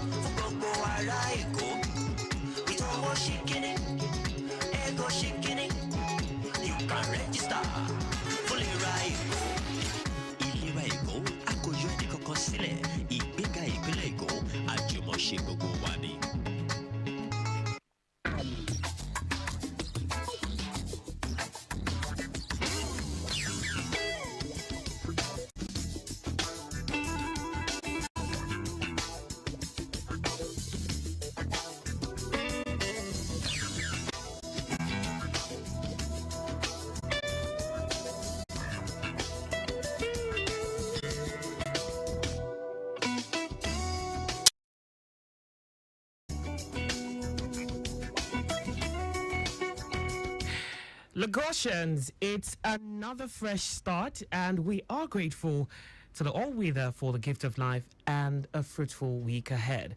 Gbogbo ará Èkó, ìtọ́wọ́ ṣìkìní, ego ṣìkìní, you can register fún ILERA EKO. ILERA EKO, a kò yọ ẹnì kankan sílẹ̀, ìgbéga ìpínlẹ̀ Èkó, àjùmọ̀ṣe gbogbo wa ni. Lagosians, it's another fresh start, and we are grateful to the All-Weather for the gift of life and a fruitful week ahead.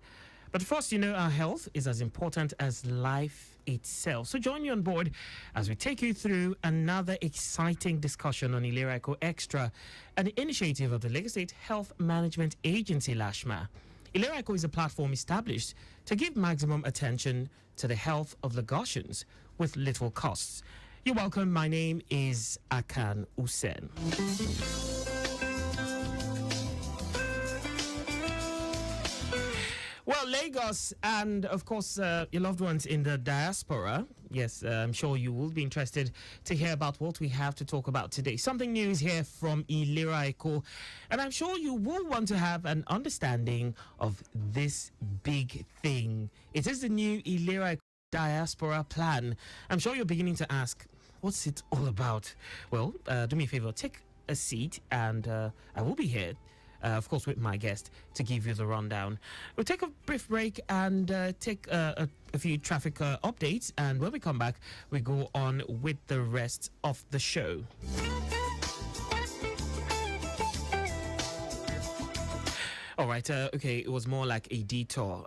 But first, you know, our health is as important as life itself. So join me on board as we take you through another exciting discussion on ILERA EKO Extra, an initiative of the Lagos State Health Management Agency, LASHMA. ILERA EKO is a platform established to give maximum attention to the health of Lagosians with little costs. You're welcome. My name is Akan Usen. Well, Lagos and, of course, your loved ones in the diaspora. Yes, I'm sure you will be interested to hear about what we have to talk about today. Something new is here from ILERA EKO, and I'm sure you will want to have an understanding of this big thing. It is the new ILERA EKO diaspora plan. I'm sure you're beginning to ask, what's it all about? Well, do me a favor, take a seat, and I will be here, of course, with my guest to give you the rundown. We'll take a brief break and take a few traffic updates, and when we come back, we go on with the rest of the show. All right, okay, it was more like a detour,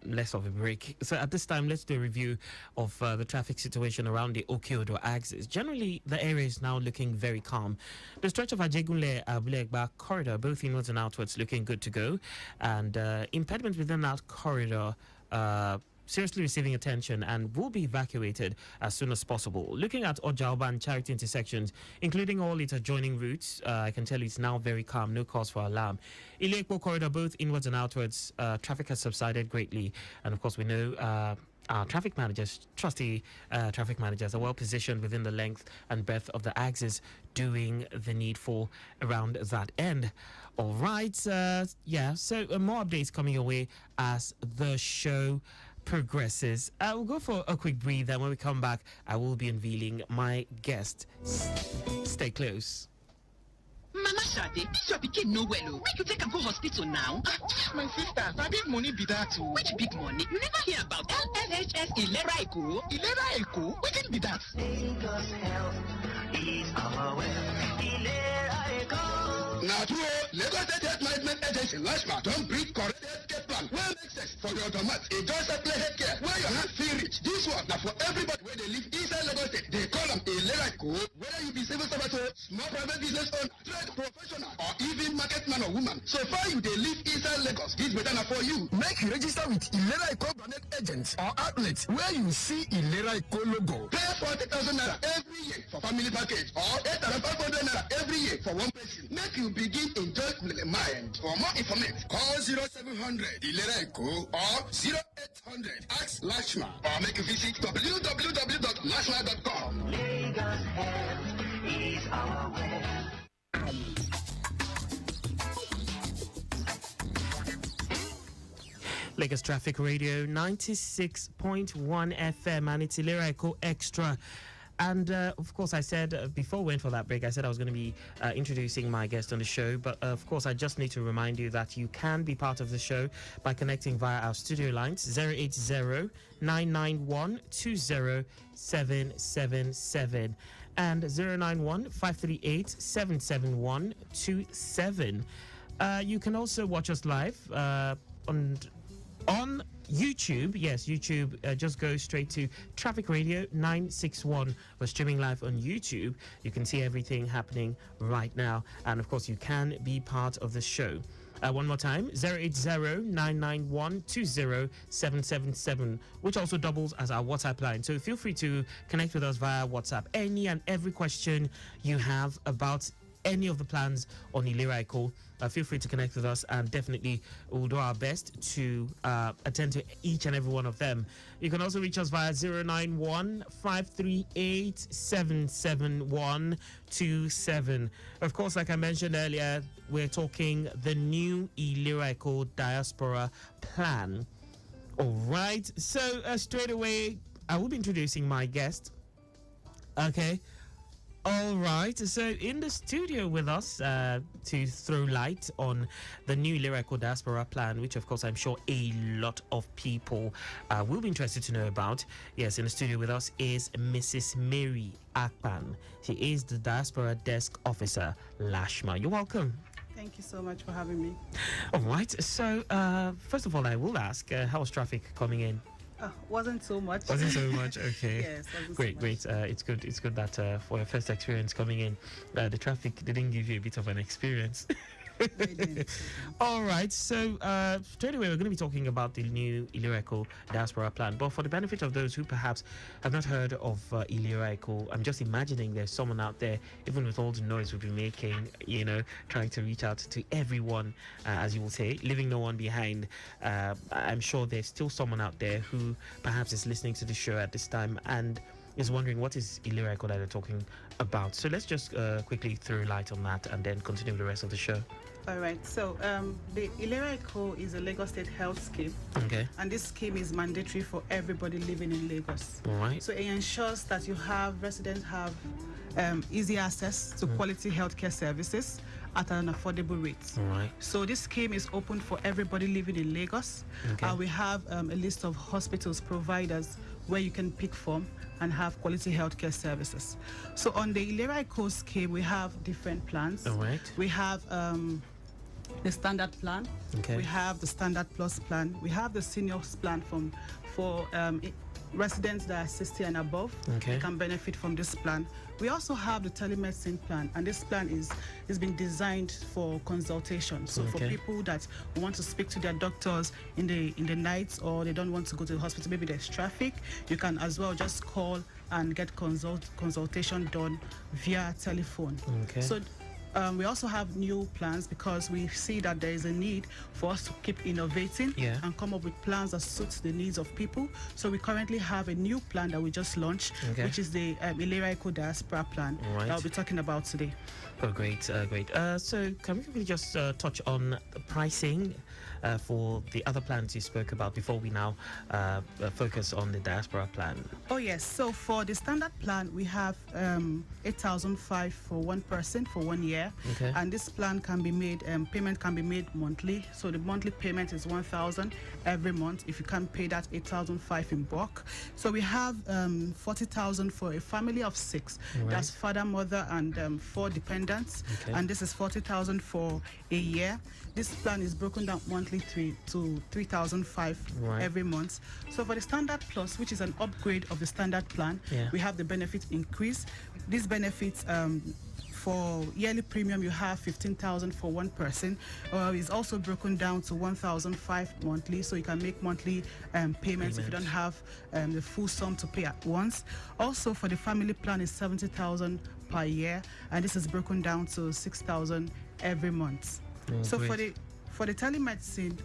less of a break. So at this time, let's do a review of the traffic situation around the Okeodo axis. Generally, the area is now looking very calm. The stretch of Ajegunle-Abulegba corridor, both inwards and outwards, looking good to go. And impediments within that corridor seriously receiving attention and will be evacuated as soon as possible. Looking at Ojaoba and Charity intersections, including all its adjoining routes, I can tell you it's now very calm, no cause for alarm. ILERA EKO corridor, both inwards and outwards, traffic has subsided greatly. And of course, we know our traffic managers, trusty traffic managers, are well positioned within the length and breadth of the axis, doing the needful around that end. All right, yeah, so more updates coming your way as the show progresses. We'll go for a quick breather, and when we come back, I will be unveiling my guest. Stay close. Mama Shade, this your pikin no well. Make you take am go hospital now. My sister, na big money be that too. Which big money? You never hear about LSHS ILERA EKO? ILERA EKO? Wetin be that? Lagos health is our wealth. ILERA EKO. Na true, Lagos State Health Management Agency LASHMA don bring correct healthcare plan wey make sense for your domot. E don settle healthcare where your hand fit reach. This one na for everybody wey dey live inside Lagos State. They call am ILERA EKO. Whether you be civil servant, small private business owner, trade professional, or even market man or woman, so far you dey live inside Lagos, this better na for you. Make you register with ILERA EKO branded agents or outlets where you see ILERA EKO logo. Pay 40,000 naira every year for family package or 8,500 naira every year for one person. Make you begin enjoy mind. For more information, call 0700 ILERA EKO or 0800 Ask LASHMA or make you visit www.lashma.com. Lagos health is our wealth. Lagos Traffic Radio 96.1 FM, and it's ILERA EKO Extra. And of course, I said before we went for that break, I said I was going to be introducing my guest on the show. But of course, I just need to remind you that you can be part of the show by connecting via our studio lines 080-991-20777 and 091-538-77127. You can also watch us live on YouTube. Yes, YouTube. Just go straight to Traffic Radio 961. We're streaming live on YouTube. You can see everything happening right now, and of course you can be part of the show. One more time, 080-991-20777, which also doubles as our WhatsApp line. So feel free to connect with us via WhatsApp. Any and every question you have about any of the plans on ILERA EKO, feel free to connect with us, and definitely we'll do our best to attend to each and every one of them. You can also reach us via 091-538-77127. Of course, like I mentioned earlier, we're talking the new ILERA EKO diaspora plan. All right, so straight away, I will be introducing my guest. Okay. All right, so in the studio with us to throw light on the new ILERA EKO diaspora plan, which of course I'm sure a lot of people will be interested to know about. Yes, in the studio with us is Mrs. Mary Akan. She is the diaspora desk officer, Lashma. You're welcome. Thank you so much for having me. All right, so first of all, I will ask, how was traffic coming in? Wasn't so much. Wasn't so much. Okay. Yes. Great. It's good. It's good that for your first experience coming in, the traffic didn't give you a bit of an experience. All right, so straight away we're going to be talking about the new ILERA EKO diaspora plan. But for the benefit of those who perhaps have not heard of ILERA EKO, I'm just imagining there's someone out there, even with all the noise we'll be making, trying to reach out to everyone, as you will say, leaving no one behind. I'm sure there's still someone out there who perhaps is listening to the show at this time and is wondering what is ILERA EKO that they're talking about. So let's just quickly throw light on that and then continue with the rest of the show. All right. So the ILERA EKO is a Lagos State health scheme. Okay. And this scheme is mandatory for everybody living in Lagos. All right. So it ensures that residents have easy access to quality healthcare services at an affordable rate. All right. So this scheme is open for everybody living in Lagos. Okay. We have a list of hospitals providers where you can pick from and have quality healthcare services. So on the ILERA EKO scheme, we have different plans. All right. We have the standard plan. Okay. We have the standard plus plan. We have the seniors plan for residents that are 60 and above. Okay. They can benefit from this plan. We also have the telemedicine plan, and this plan is being designed for consultation. So for people that want to speak to their doctors in the nights, or they don't want to go to the hospital, maybe there's traffic, you can as well just call and get consultation done via telephone. Okay. So we also have new plans because we see that there is a need for us to keep innovating and come up with plans that suit the needs of people. So we currently have a new plan that we just launched, which is the ILERA EKO diaspora plan that I'll be talking about today. Oh, great. So can we quickly just touch on the pricing for the other plans you spoke about before we now focus on the diaspora plan? Oh, yes. So for the standard plan, we have 8,500 for one person for 1 year. Okay. And this plan can be made, payment can be made monthly. So the monthly payment is 1,000 every month. If you can't pay that, 8,500 in bulk. So we have 40,000 for a family of 6. Right. That's father, mother, and 4 dependents. Okay. And this is 40,000 for a year. This plan is broken down monthly to 3,500 every month. So for the standard plus, which is an upgrade of the standard plan, we have the benefit increase. These benefits for yearly premium, you have 15,000 for one person. It's also broken down to 1,500 monthly, so you can make monthly payments if you don't have the full sum to pay at once. Also, for the family plan is 70,000 per year, and this is broken down to 6,000 every month. So great. for the telemedicine,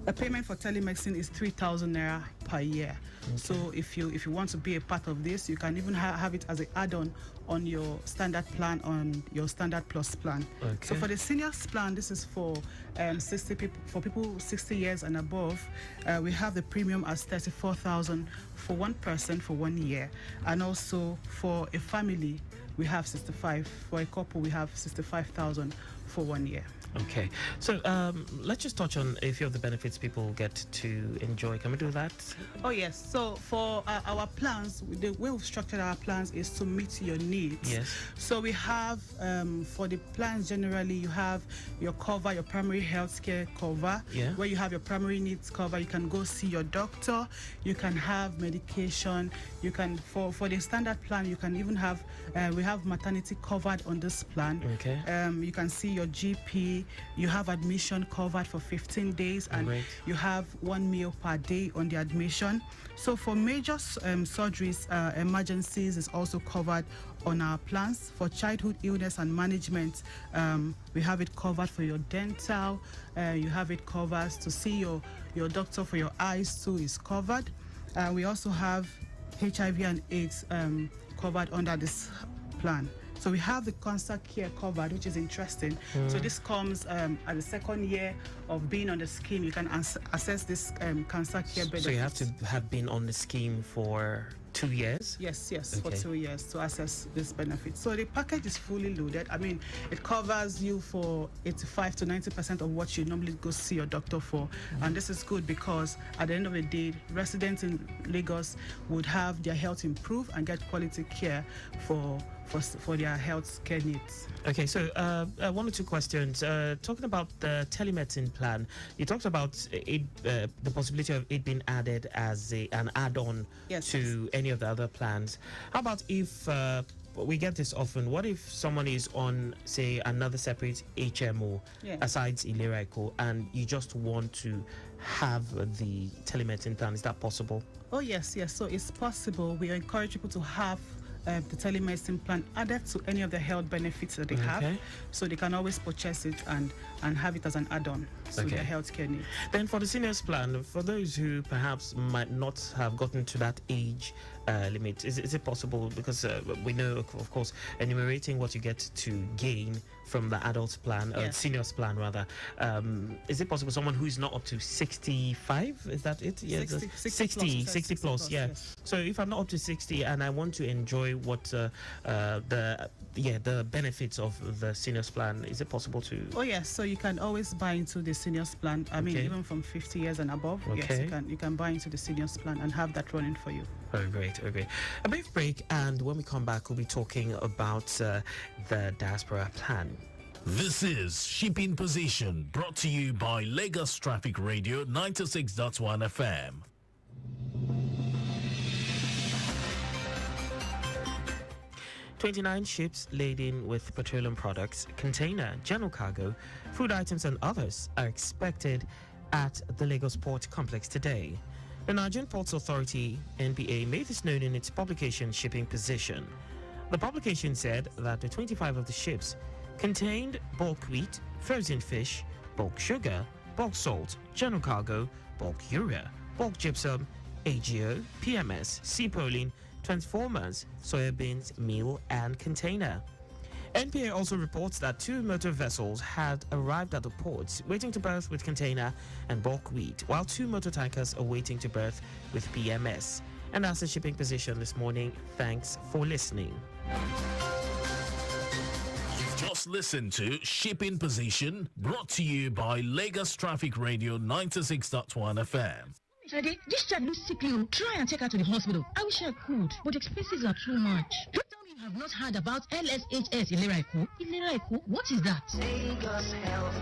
a payment for telemedicine is 3,000 naira per year. Okay. So if you want to be a part of this, you can even have it as an add-on on your standard plan, on your standard plus plan. Okay. So for the seniors plan, this is for 60 people, for people 60 years and above. We have the premium as 34,000 for one person for 1 year, and also for a family we have 65. For a couple, we have 65,000 for 1 year. Okay, so let's just touch on a few of the benefits people get to enjoy. Can we do that? Oh yes. So for our plans, the way we've structured our plans is to meet your needs. Yes. So we have for the plans generally, you have your cover, your primary health care cover, where you have your primary needs cover. You can go see your doctor. You can have medication. You can for the standard plan, you can even have we have maternity covered on this plan. Okay. You can see your GP. day. You have admission covered for 15 days, and you have 1 meal per day on the admission. So for major surgeries, emergencies is also covered on our plans. For childhood illness and management, we have it covered for your dental. You have it covered to see your doctor for your eyes too is covered. We also have HIV and AIDS covered under this plan. So we have the cancer care covered, which is interesting. So this comes at the second year of being on the scheme. You can access this cancer care benefit. So you have to have been on the scheme for 2 years? Yes, for 2 years to access this benefit. So the package is fully loaded. I mean, it covers you for 85 to 90% of what you normally go see your doctor for. And this is good because at the end of the day, residents in Lagos would have their health improve and get quality care for their health care needs. Okay, so 1 or 2 questions. Talking about the telemedicine plan, you talked about the possibility of it being added as an add-on to any of the other plans. How about if we get this often? What if someone is on, say, another separate HMO asides ILERA EKO, and you just want to have the telemedicine plan? Is that possible? Oh yes. So it's possible. We encourage people to have the telemedicine plan added to any of the health benefits that they have, so they can always purchase it and have it as an add-on to their healthcare needs. Then for the seniors plan, for those who perhaps might not have gotten to that age limit, is it possible, because we know, of course, enumerating what you get to gain from the adult plan, seniors plan rather, is it possible someone who is not up to 65, is that it? 60 plus, yes. So if I'm not up to 60 and I want to enjoy what the benefits of the seniors plan, is it possible to? Oh yes, so you can always buy into the seniors plan. I mean, even from 50 years and above, yes, you can buy into the seniors plan and have that running for you. Oh, great. Okay. A brief break, and when we come back, we'll be talking about the diaspora plan. This is Shipping Position, brought to you by Lagos Traffic Radio 96.1 FM. "29 ships laden with petroleum products, container, general cargo, food items and others are expected at the Lagos Port Complex today. The Nigerian Ports Authority, NBA, made this known in its publication Shipping Position. The publication said that the 25 of the ships contained bulk wheat, frozen fish, bulk sugar, bulk salt, general cargo, bulk urea, bulk gypsum, AGO, PMS, Cipollene, transformers, soybeans, meal and container. NPA also reports that 2 motor vessels had arrived at the ports waiting to berth with container and bulk wheat, while 2 motor tankers are waiting to berth with PMS. And that's the Shipping Position this morning. Thanks for listening. You've just listened to Shipping Position, brought to you by Lagos Traffic Radio 96.1 FM. Shade, this child looks sickly. Try and take her to the hospital. I wish I could, but expenses are too much. Don't tell me you have not heard about LSHS ILERA EKO. ILERA EKO? What is that? Lagos Health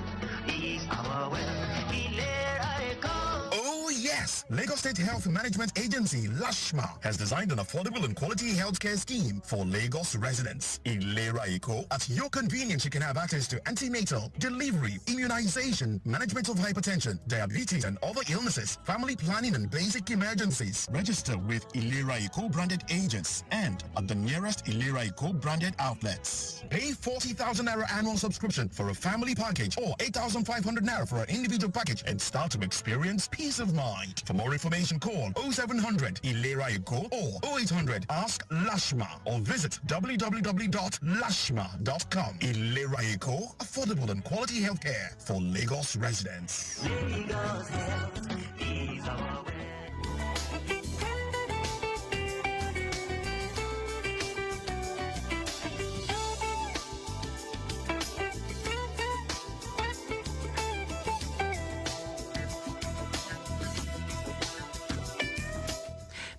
is our wealth. ILERA EKO. Oh yes, Lagos State Health Management Agency, LASHMA, has designed an affordable and quality healthcare scheme for Lagos residents. ILERA EKO, at your convenience, you can have access to antenatal, delivery, immunization, management of hypertension, diabetes and other illnesses, family planning and basic emergencies. Register with ILERA EKO branded agents and at the nearest ILERA EKO branded outlets. Pay 40,000 naira annual subscription for a family package or 8,500 naira for an individual package and start to experience peace of mind. For more information, call 0700 ILERA EKO or 0800 Ask Lashma or visit www.lashma.com. ILERA EKO, affordable and quality healthcare for Lagos residents. Lagos Health is our wealth.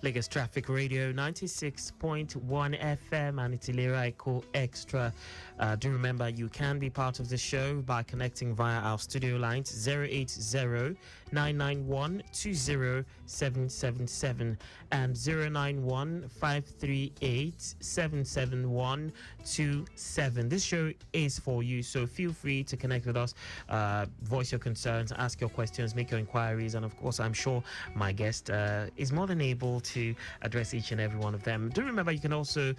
Lagos Traffic Radio 96.1 FM, and it's ILERA EKO Extra. Do remember you can be part of the show by connecting via our studio lines 080 091-20777 and 091-538-77127. This show is for you, so feel free to connect with us, voice your concerns, ask your questions, make your inquiries, and of course, I'm sure my guest is more than able to address each and every one of them. Do remember, you can also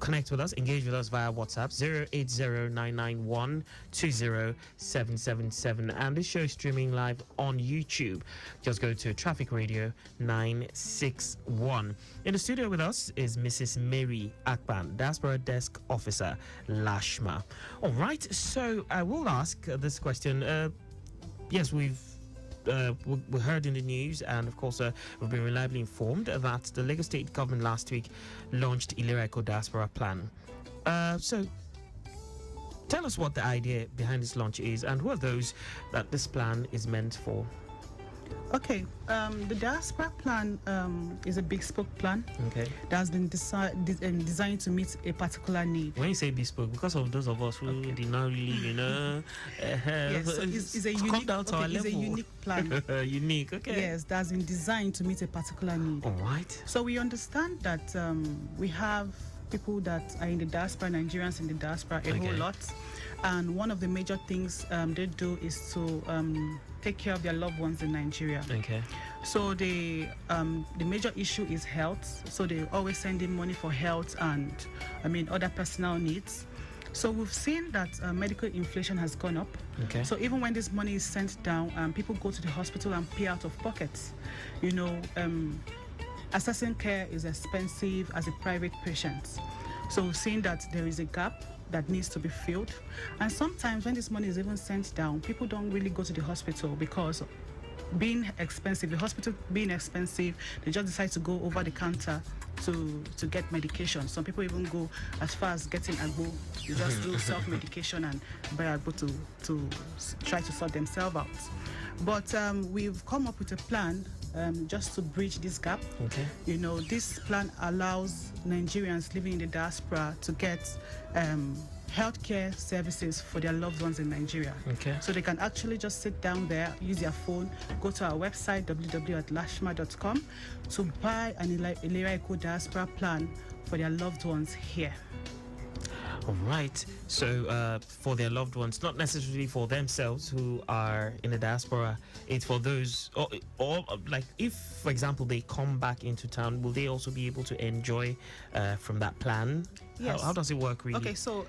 connect with us, engage with us via WhatsApp 080-991-20777, and this show is streaming live on YouTube. Just go to Traffic Radio 961. In the studio with us is Mrs. Mary Akpan, Diaspora Desk Officer, Lashma. All right, so I will ask this question. Yes, we heard in the news, and of course we've been reliably informed that the Lagos State government last week launched ILERA EKO Diaspora Plan. So tell us what the idea behind this launch is, and who are those that this plan is meant for. Okay, the diaspora plan is a bespoke plan. Okay, that has been designed to meet a particular need. When you say bespoke, because of those of us who did not really, yes, so it's a unique. It's a unique plan. Unique, okay. Yes, that has been designed to meet a particular need. All right. So we understand that we have people that are in the diaspora, Nigerians in the diaspora, a whole lot, and one of the major things they do is to take care of their loved ones in Nigeria. Okay. So the major issue is health. So they always send in money for health and other personal needs. So we've seen that medical inflation has gone up. Okay. So even when this money is sent down, people go to the hospital and pay out of pockets. Assessing care is expensive as a private patient. So we've seen that there is a gap that needs to be filled. And sometimes when this money is even sent down, people don't really go to the hospital because being expensive, the hospital being expensive, they just decide to go over the counter to get medication. Some people even go as far as getting agbo. You just do self-medication and buy agbo to try to sort themselves out. But we've come up with a plan just to bridge this gap. Okay. This plan allows Nigerians living in the diaspora to get healthcare services for their loved ones in Nigeria. Okay. So they can actually just sit down there, use their phone, go to our website www.lashma.com to buy an ILERA EKO diaspora plan for their loved ones here. All right. So for their loved ones, not necessarily for themselves who are in the diaspora, it's for those, or like if, for example, they come back into town, will they also be able to enjoy from that plan? Yes. How does it work really? Okay, so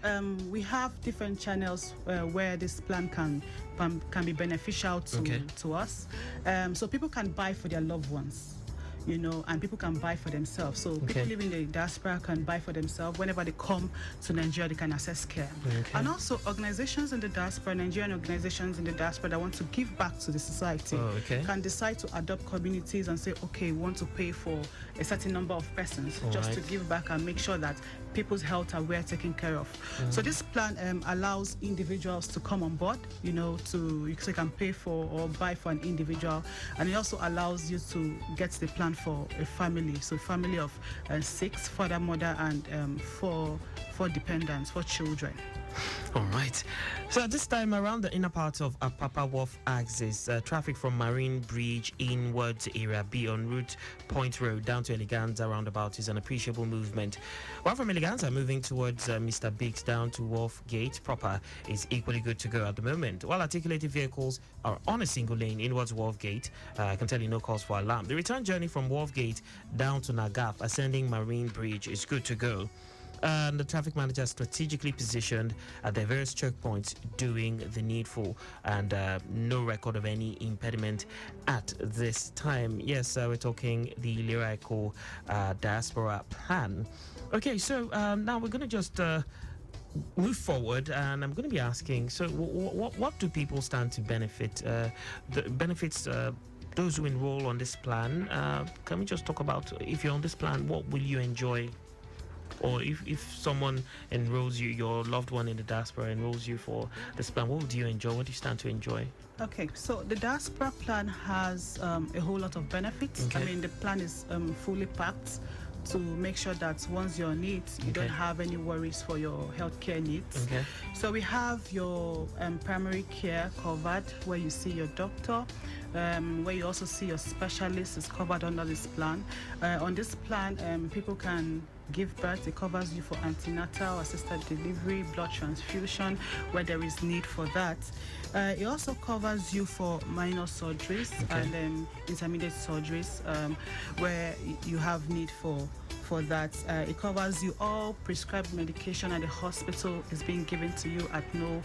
we have different channels where this plan can be beneficial to us. So people can buy for their loved ones. And people can buy for themselves. So people living in the diaspora can buy for themselves. Whenever they come to Nigeria, they can access care. And also organizations in the diaspora, Nigerian organizations in the diaspora that want to give back to the society can decide to adopt communities and say, okay, we want to pay for a certain number of persons to give back and make sure that people's health are well taken care of. So this plan allows individuals to come on board, so you can pay for or buy for an individual, and it also allows you to get the plan for a family. So a family of 6, father, mother, and 4 dependents, 4 children. All right. So at this time around the inner part of Apapa Wharf axis, traffic from Marine Bridge inwards area B on Route Point Road down to Eleganza roundabout is an appreciable movement. While from Eleganza moving towards Mr. Biggs down to Wharf Gate proper is equally good to go at the moment. While articulated vehicles are on a single lane inwards Wharf Gate, I can tell you no cause for alarm. The return journey from Wharf Gate down to Nagaf ascending Marine Bridge is good to go. And the traffic manager strategically positioned at the various choke points doing the needful, and no record of any impediment at this time. Yes, we're talking the ILERA EKO diaspora plan. Okay, so now we're going to just move forward, and I'm going to be asking, so what do people stand to benefit? The benefits those who enroll on this plan. Can we just talk about, if you're on this plan, what will you enjoy? Or if someone enrolls you, your loved one in the diaspora enrolls you for this plan, what would you enjoy? What do you stand to enjoy? Okay, so the diaspora plan has a whole lot of benefits. Okay. The plan is fully packed to make sure that once you're on it, you don't have any worries for your healthcare needs. So we have your primary care covered, where you see your doctor, where you also see your specialist is covered under this plan. On this plan, people can give birth. It covers you for antenatal, assisted delivery, blood transfusion, where there is need for that. It also covers you for minor surgeries and intermediate surgeries, where you have need for that. It covers you all prescribed medication at the hospital is being given to you at no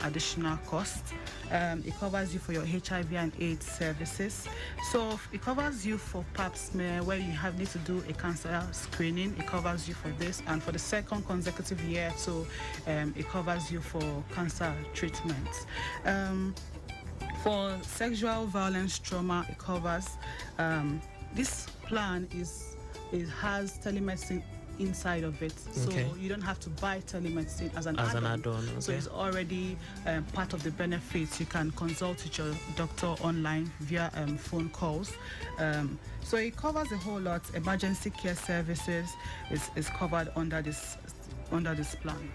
additional cost. It covers you for your HIV and AIDS services. So it covers you for pap smear, where you need to do a cancer screening. It covers you for this, and for the second consecutive year, so it covers you for cancer treatments. For sexual violence trauma, it covers. This plan it has telemedicine inside of it, so you don't have to buy telemedicine as an add-on. So it's already part of the benefits. You can consult with your doctor online via phone calls. So it covers a whole lot. Emergency care services is covered under this plan.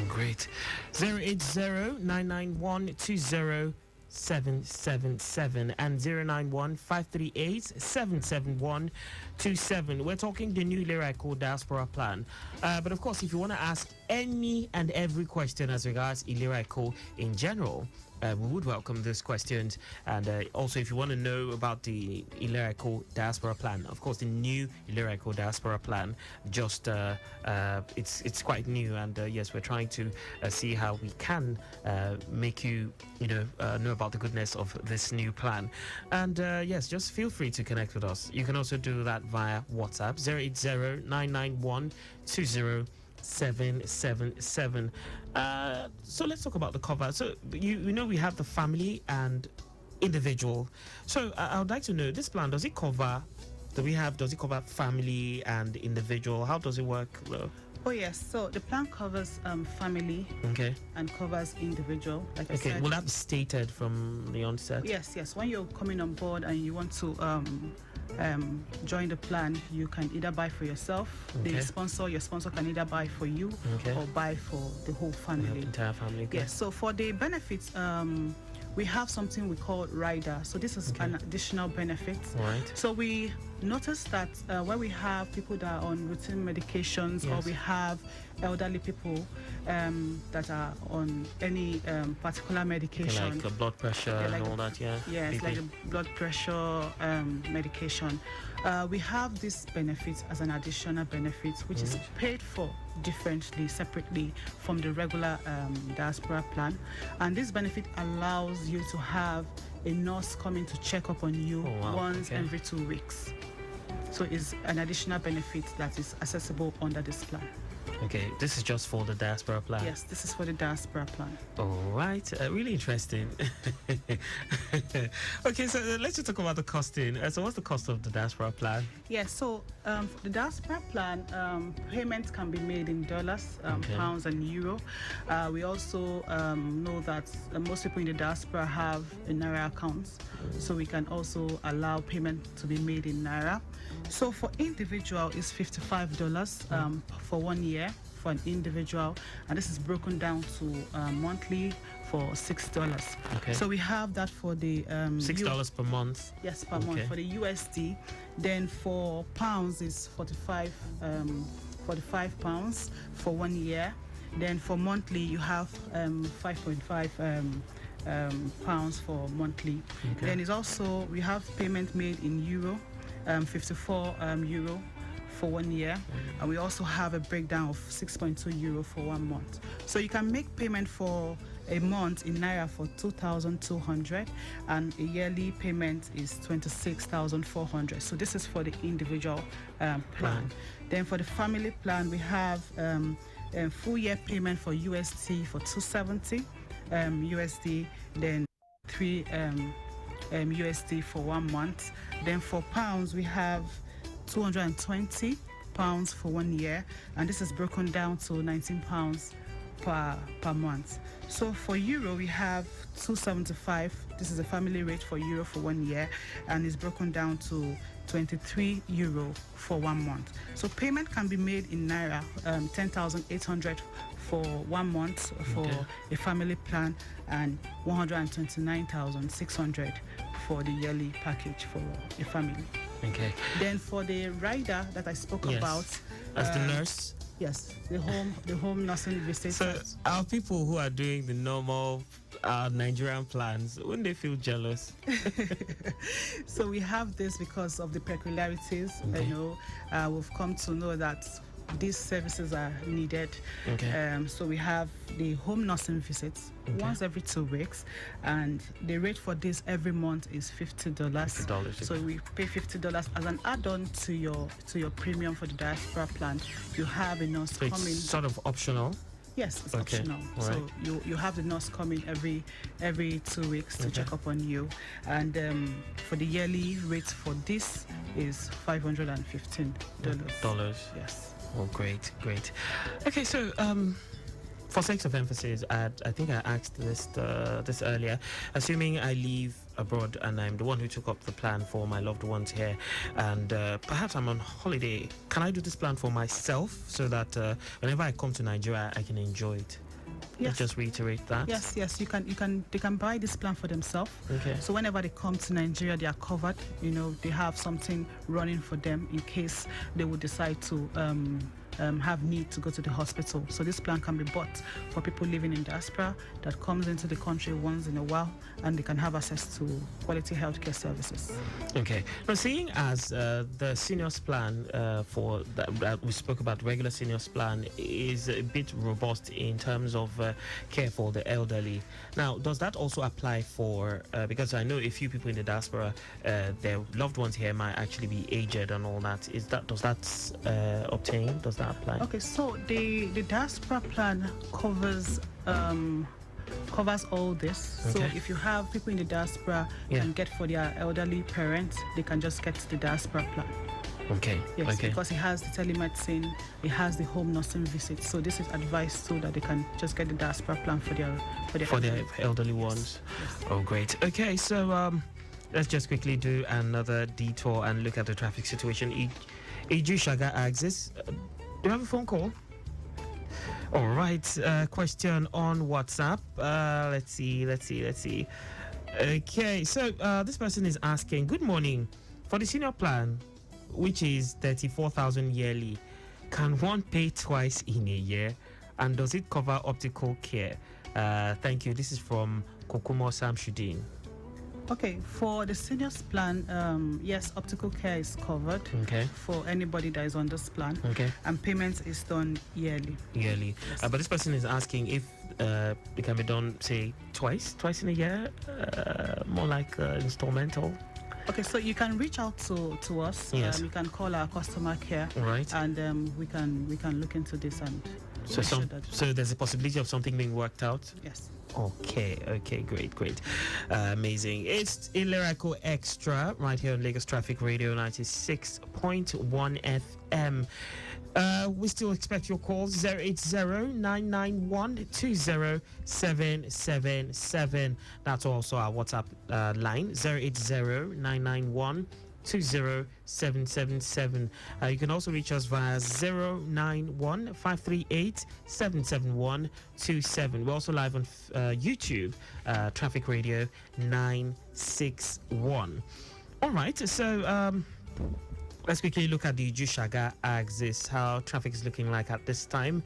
Great. 080-991-20 777 and 091-538-77127. We're talking the new ILERA EKO diaspora plan. But of course, if you want to ask any and every question as regards ILERA EKO in general, we would welcome those questions. And also, if you want to know about the ILERA EKO diaspora plan, of course, the new ILERA EKO diaspora plan, just it's quite new, and yes, we're trying to see how we can make you know about the goodness of this new plan. And yes, just feel free to connect with us. You can also do that via WhatsApp 080-991-20 777. So let's talk about the cover. So you know we have the family and individual. So I would like to know, this plan, does it cover family and individual? How does it work? Oh yes, so the plan covers family and covers individual, like I said. Will that be stated from the onset? Yes. When you're coming on board and you want to join the plan, you can either buy for yourself, your sponsor can either buy for you or buy for the whole family. The entire family. Yes, so for the benefits, we have something we call rider. So this is an additional benefit. Right. So we noticed that where we have people that are on routine medications, or we have elderly people that are on any particular medication, like blood pressure and all that, Yes, like the blood pressure medication. We have this benefit as an additional benefit, which is paid for differently, separately from the regular diaspora plan. And this benefit allows you to have a nurse coming to check up on you once every 2 weeks. So it's an additional benefit that is accessible under this plan. Okay, this is just for the diaspora plan? Yes, this is for the diaspora plan. All right, really interesting. Okay, so let's just talk about the costing. So what's the cost of the diaspora plan? Yes, so for the diaspora plan, payments can be made in dollars, pounds and euro. We also know that most people in the diaspora have a Naira accounts, so we can also allow payment to be made in Naira. So for individual, it's $55 for 1 year for an individual, and this is broken down to monthly for $6. So we have that for the $6 per month. Yes, per month for the USD. Then for pounds is 45 pounds for 1 year. Then for monthly you have 5.5 pounds for monthly. Then it's also, we have payment made in euro, 54 euro for 1 year, and we also have a breakdown of 6.2 euro for 1 month. So you can make payment for a month in Naira for 2,200, and a yearly payment is 26,400. So this is for the individual plan. Then for the family plan, we have a full year payment for USD for 270 USD, then 3 USD for 1 month. Then for pounds, we have 220 pounds for 1 year, and this is broken down to 19 pounds per month. So for euro, we have 275. This is a family rate for euro for 1 year, and it's broken down to 23 euro for 1 month. So payment can be made in Naira, 10,800 for 1 month for a family plan, and 129,600 for the yearly package for a family. Okay. Then for the rider that I spoke about, as the nurse. Yes, the home nursing visits. So our people who are doing the normal Nigerian plans, wouldn't they feel jealous? So we have this because of the peculiarities. Okay. We've come to know that these services are needed. Okay. So we have the home nursing visits once every 2 weeks, and the rate for this every month is $50. $50, So we pay $50 as an add-on to your premium for the diaspora plan. You have a nurse So coming. it's sort of optional. Yes, it's Okay. optional. All So right. you have the nurse coming every 2 weeks to check up on you, and for the yearly rate for this is $515. Yes. Oh, great. Okay, so for sake of emphasis, I think I asked this earlier. Assuming I leave abroad and I'm the one who took up the plan for my loved ones here, and perhaps I'm on holiday, can I do this plan for myself so that whenever I come to Nigeria, I can enjoy it? Yes. Let's just reiterate that. Yes, you can. They can buy this plan for themselves. Okay. So whenever they come to Nigeria, they are covered. They have something running for them in case they would decide to have need to go to the hospital. So this plan can be bought for people living in diaspora that comes into the country once in a while, and they can have access to quality healthcare services. Okay. Now, seeing as the seniors plan for that we spoke about, regular seniors plan is a bit robust in terms of care for the elderly. Now, does that also apply for because I know a few people in the diaspora, their loved ones here might actually be aged and all that. Does that obtain? Does that apply? Okay, so the diaspora plan covers all this. So Okay. if you have people in the diaspora can get for their elderly parents, they can just get the diaspora plan. Okay. Yes, Okay. because it has the telemedicine, it has the home nursing visits. So this is advice so that they can just get the diaspora plan for their elderly ones. Yes. Oh, great. Okay, so let's just quickly do another detour and look at the traffic situation. Iju Shaga asks, do you have a phone call? All right. Question on WhatsApp. Let's see. Okay, so this person is asking, good morning. For the senior plan, which is 34,000 yearly, can one pay twice in a year? And does it cover optical care? Thank you. This is from Kokumo Samshudin. Okay, for the seniors plan, yes, optical care is covered for anybody that is on this plan. Okay. And payment is done yearly. Yes. But this person is asking if it can be done, say, twice in a year, more like instrumental. Okay, so you can reach out to us. Yes. You can call our customer care. Right. And we can look into this and so there's a possibility of something being worked out. Yes. Okay, great. Amazing. It's ILERA EKO Extra right here on Lagos Traffic Radio 96.1 FM. We still expect your calls 080-991-20777. That's also our WhatsApp line 080-991-20777. You can also reach us via 091-538-77127. We're also live on YouTube, Traffic Radio 961. All right, so let's quickly look at the Jushaga axis, how traffic is looking like at this time.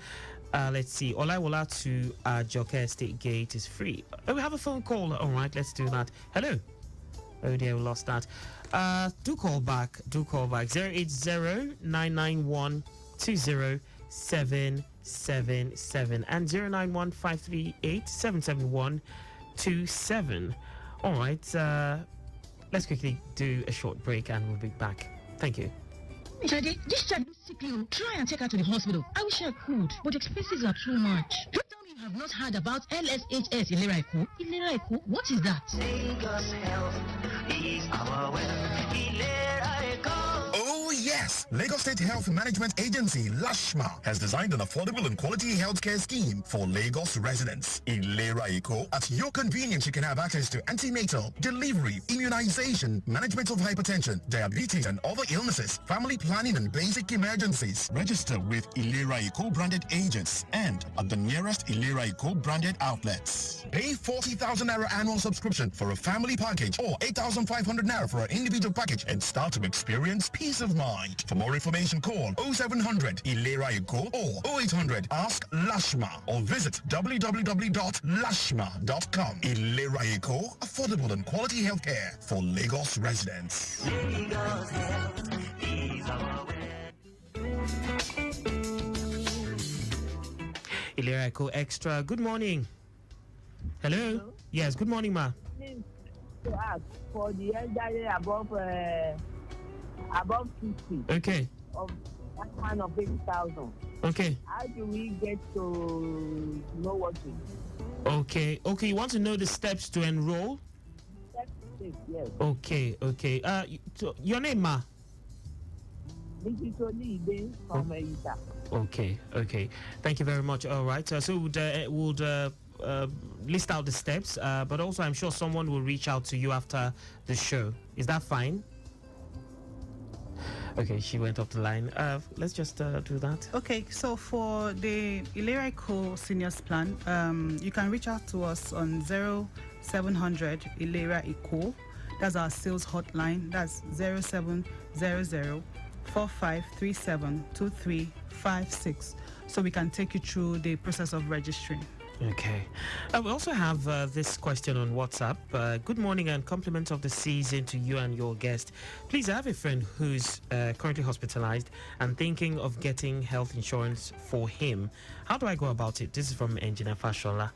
Let's see. Olaiwola to Joke Estate Gate is free. Oh, we have a phone call. All right, let's do that. Hello. Oh dear, we lost that. Do call back 080-991-20777 and 091-538-77127. All right, let's quickly do a short break and we'll be back. Thank you. Daddy, this child is sick. Try and take her to the hospital. I wish I could, but expenses are too much. Don't tell me you have not heard about LSHS ILERA EKO. ILERA EKO? What is that? Lagos health is our wealth. ILERA EKO. Oh yes, Lagos Lagos State Health Management Agency, LASHMA, has designed an affordable and quality healthcare scheme for Lagos residents. ILERA EKO, at your convenience, you can have access to antenatal, delivery, immunization, management of hypertension, diabetes and other illnesses, family planning and basic emergencies. Register with ILERA EKO branded agents and at the nearest ILERA EKO branded outlets. Pay 40,000 Naira annual subscription for a family package or 8,500 Naira for an individual package and start to experience peace of mind. For more information, call 0700 ILERA EKO or 0800 Ask Lashma or visit www.lashma.com. ILERA EKO, affordable and quality healthcare for Lagos residents. Lagos health is our way. ILERA EKO Extra, good morning. Hello? Yes, good morning, ma. To ask for the elderly above 50. Okay. Of that kind of 80,000. Okay. How do we get to know what to do? Okay. Okay, you want to know the steps to enroll? Step 6, yes. Okay. Your name, ma? This is only Ide from Ita. Okay. Thank you very much. All right. So we'll list out the steps, but also I'm sure someone will reach out to you after the show. Is that fine? Okay, she went off the line. Let's just do that. Okay, so for the ILERA EKO Seniors Plan, you can reach out to us on 0700 ILERA EKO. That's our sales hotline. That's 0700 4537 2356. So we can take you through the process of registering. Okay. We also have this question on WhatsApp. Good morning and compliments of the season to you and your guest. Please, I have a friend who's currently hospitalized and thinking of getting health insurance for him. How do I go about it? This is from Engineer Fashola.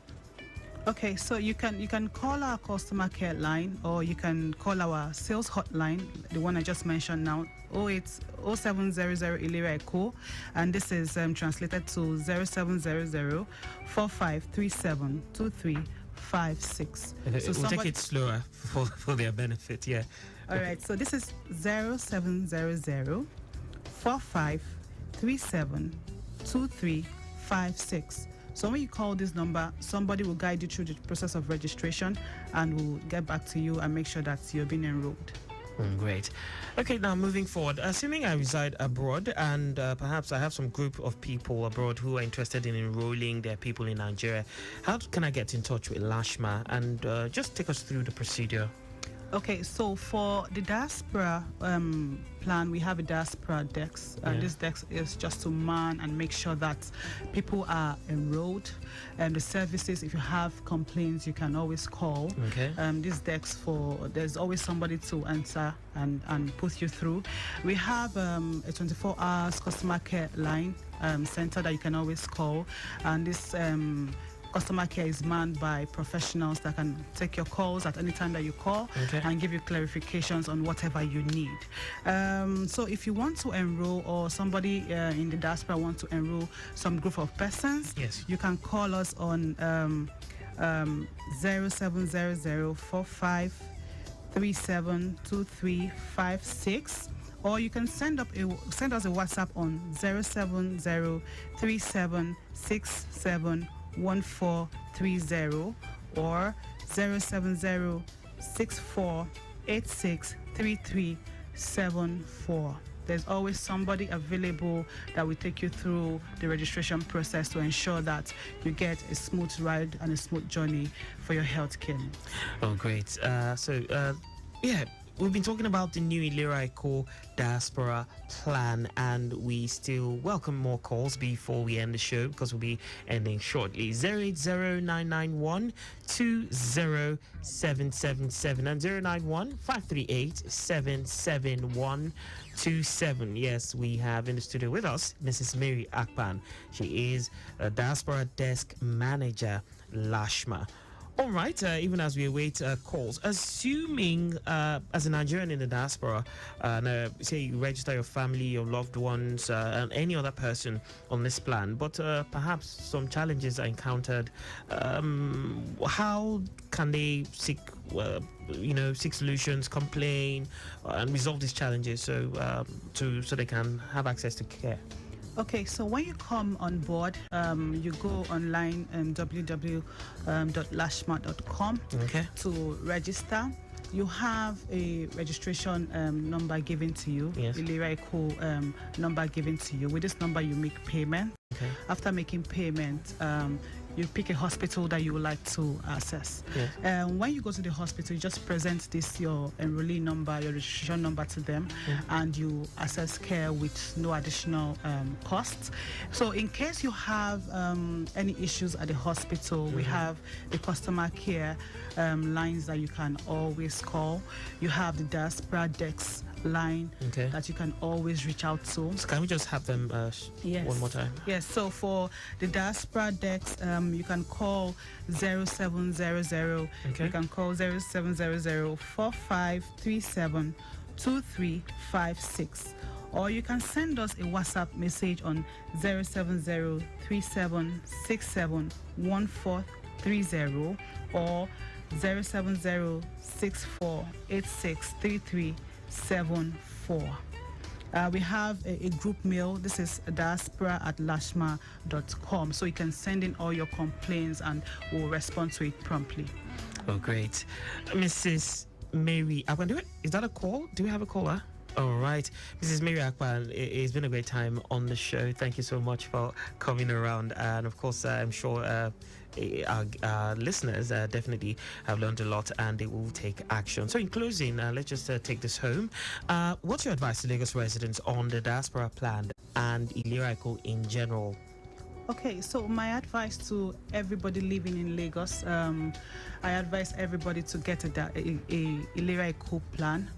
Okay, so you can call our customer care line or you can call our sales hotline, the one I just mentioned now, 0700 ILERA EKO, and this is translated to 0700 4537 2356. We'll take it slower for their benefit, yeah. All right, so this is 0700 4537 2356. So when you call this number, somebody will guide you through the process of registration and will get back to you and make sure that you're being enrolled. Great. Okay, now moving forward, assuming I reside abroad and perhaps I have some group of people abroad who are interested in enrolling their people in Nigeria, how can I get in touch with Lashma and just take us through the procedure? Okay, so for the diaspora plan, we have a diaspora desk, and this desk is just to man and make sure that people are enrolled. And the services, if you have complaints, you can always call. Okay. This desk there's always somebody to answer and put you through. We have a 24 hours customer care line center that you can always call, and this customer care is manned by professionals that can take your calls at any time that you call and give you clarifications on whatever you need. So if you want to enroll or somebody in the diaspora want to enroll some group of persons, you can call us on 0700 4537 2356. Or you can send us a WhatsApp on 070 3767 1430 or 070 6486 3374. There's always somebody available that will take you through the registration process to ensure that you get a smooth ride and a smooth journey for your health care. Oh, great. We've been talking about the new ILERA EKO diaspora plan, and we still welcome more calls before we end the show because we'll be ending shortly. 080-991-20777 and 091-538-77127. Yes, we have in the studio with us Mrs. Mary Akpan. She is a diaspora desk manager, Lashma. All right, even as we await calls, assuming as a Nigerian in the diaspora, say you register your family, your loved ones, and any other person on this plan, but perhaps some challenges are encountered, how can they seek solutions, complain, and resolve these challenges so they can have access to care? Okay, so when you come on board, you go online www.lashma.com to register. You have a registration number given to you, ILERA EKO number given to you. With this number, you make payment. Okay. After making payment, you pick a hospital that you would like to access. Yes. When you go to the hospital, you just present your enrollee number, your registration number to them, and you access care with no additional costs. So in case you have any issues at the hospital, we have the customer care lines that you can always call. You have the diaspora desk line that you can always reach out to. So can we just have them one more time? Yes, so for the diaspora desk, you can call 0700, you can call 0700 4537 2356, or you can send us a WhatsApp message on 070 3767 1430 or 070 64863374. We have a group mail. This is diaspora@lashma.com, so you can send in all your complaints and we'll respond to it promptly. Oh, great. Mrs. Mary Akpan, is that a call? Do we have a caller? All right. Mrs. Mary Akpan, it's been a great time on the show. Thank you so much for coming around. And of course, I'm sure our listeners definitely have learned a lot and they will take action. So in closing, let's just take this home. What's your advice to Lagos residents on the diaspora plan and ILERA EKO in general? Okay, so my advice to everybody living in Lagos, I advise everybody to get a ILERA EKO plan.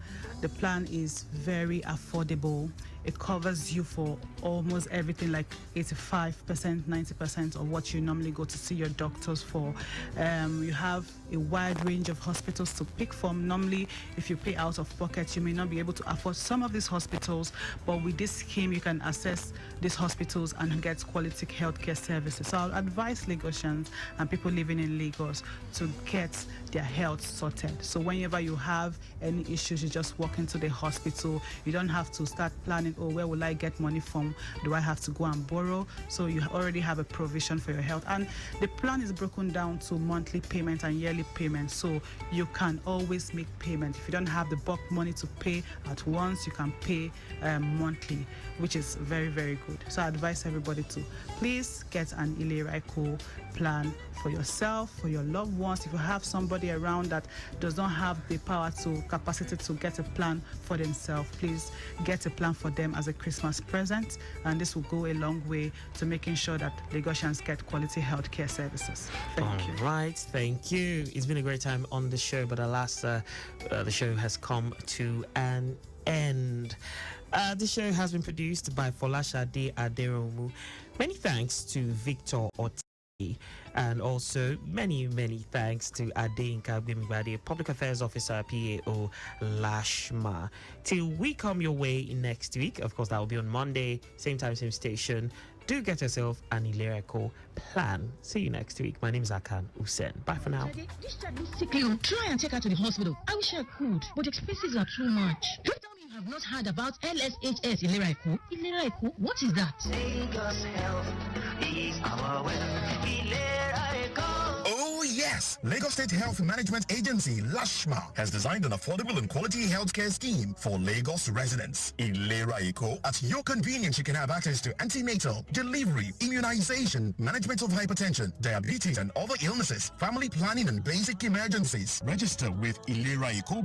The plan is very affordable. It covers you for almost everything, like 85%, 90% of what you normally go to see your doctors for. You have a wide range of hospitals to pick from. Normally, if you pay out of pocket, you may not be able to afford some of these hospitals, but with this scheme, you can access these hospitals and get quality healthcare services. So I'll advise Lagosians and people living in Lagos to get their health sorted. So whenever you have any issues, you just walk into the hospital. You don't have to start planning, oh, where will I get money from? Do I have to go and borrow? So you already have a provision for your health. And the plan is broken down to monthly payment and yearly payment. So you can always make payment. If you don't have the bulk money to pay at once, you can pay monthly, which is very, very good. So I advise everybody to please get an ILERA EKO plan for yourself, for your loved ones. If you have somebody around that does not have the capacity to get a plan for themselves, please get a plan for them as a Christmas present, and this will go a long way to making sure that Lagosians get quality healthcare services. Thank you. All right, thank you. It's been a great time on the show, but alas, the show has come to an end. The show has been produced by Folashade Aderomu. Many thanks to Victor Oti. And also many thanks to Adeinka Gbemibade, Public Affairs Officer, PAO Lashma. Till we come your way next week, of course that will be on Monday, same time, same station. Do get yourself an ILERA EKO plan. See you next week. My name is Akan Usen. Bye for now. This child is sick. Try and take her to the hospital. I wish I could, but the expenses are too much. Don't tell me you have not heard about LSHS ILERA EKO. ILERA EKO? What is that? Lagos health is our wealth. ILERA EKO. Oh yes! Lagos State Health Management Agency, LASHMA, has designed an affordable and quality healthcare scheme for Lagos residents. ILERA EKO, at your convenience, you can have access to antenatal, delivery, immunization, management of hypertension, diabetes and other illnesses, family planning and basic emergencies. Register with ILERA EKO